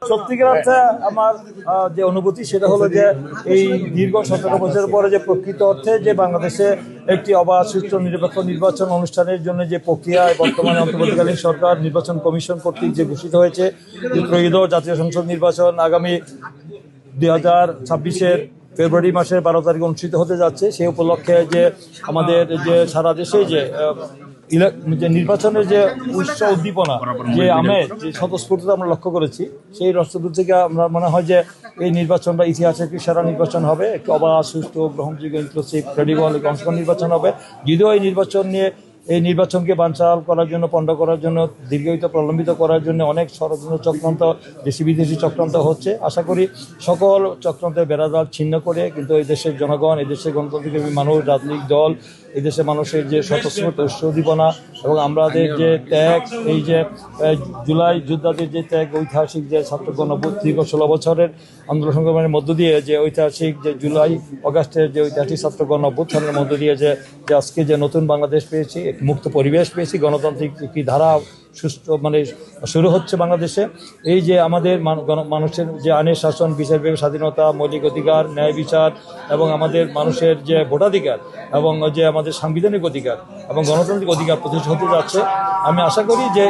সত্যিকার অর্থে আমার যে অনুভূতি সেটা হলো যে এই দীর্ঘ 17 বছর পরে যে প্রকৃত অর্থে যে বাংলাদেশে একটি অবাধ সুষ্ঠু নিরপেক্ষ নির্বাচন অনুষ্ঠানের জন্য যে প্রক্রিয়া বর্তমানে অন্তর্বর্তীকালীন সরকার নির্বাচন কমিশন কর্তৃক যে ঘোষিত হয়েছে, ত্রয়োদশ জাতীয় সংসদ নির্বাচন আগামী 2026-এর ফেব্রুয়ারি মাসের 12 তারিখে অনুষ্ঠিত হতে যাচ্ছে। সেই উপলক্ষে যে আমাদের যে সারা দেশে যে নির্বাচনের যে উৎসাহ উদ্দীপনা, যে আমেজ, যে স্বতঃস্ফূর্ততা আমরা লক্ষ্য করেছি, সেই রসদূর থেকে আমরা মনে হয় যে এই নির্বাচনটা ইতিহাসের একটি সেরা নির্বাচন হবে, একটি অবাধ সুষ্ঠু গ্রহণযোগ্য ইনক্লুসিভ ক্রেডিবল অংশগ্রহণ নির্বাচন হবে। যদিও এই নির্বাচন নিয়ে এই নির্বাচনকে বানচাল করার জন্য, পণ্ড করার জন্য, দীর্ঘায়িত প্রলম্বিত করার জন্য অনেক ষড়যন্ত্র চক্রান্ত, দেশি বিদেশি চক্রান্ত হচ্ছে। আশা করি সকল চক্রান্তের বেড়াজাল ছিন্ন করে কিন্তু এই দেশের জনগণ, এই দেশের গণতান্ত্রিক মানুষ, রাজনৈতিক দল, এই দেশের মানুষের যে স্বতঃস্ফূর্ত উদ্দীপনা এবং আমাদের যে ত্যাগ, এই যে জুলাই যোদ্ধাদের যে ত্যাগ, ঐতিহাসিক যে ছাত্রগণ দীর্ঘ 16 বছরের আন্দোলন সংগ্রামের মধ্য দিয়ে যে ঐতিহাসিক যে জুলাই অগাস্টের যে ঐতিহাসিক ছাত্রগণ অভ্যুত্থানের মধ্য দিয়ে যে আজকে যে নতুন বাংলাদেশ পেয়েছি, এক মুক্ত পরিবেশ পেয়েছি, গণতান্ত্রিক একটি ধারা সুস্থ শুরু হচ্ছে বাংলাদেশে। এই যে আমাদের মানুষের যে আইনের শাসন, বিচার বিভাগের স্বাধীনতা, মৌলিক অধিকার, ন্যায় বিচার এবং আমাদের মানুষের যে ভোটাধিকার এবং যে আমাদের সাংবিধানিক অধিকার এবং গণতান্ত্রিক অধিকার প্রতিষ্ঠিত হতে যাচ্ছে। আমি আশা করি যে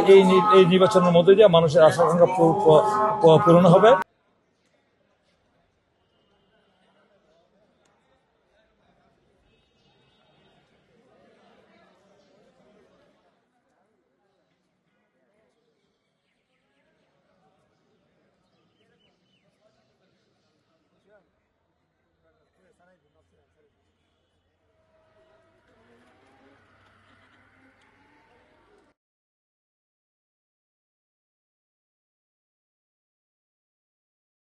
এই নির্বাচনের মধ্য দিয়ে মানুষের আশা আকাঙ্ক্ষা পূরণ হবে।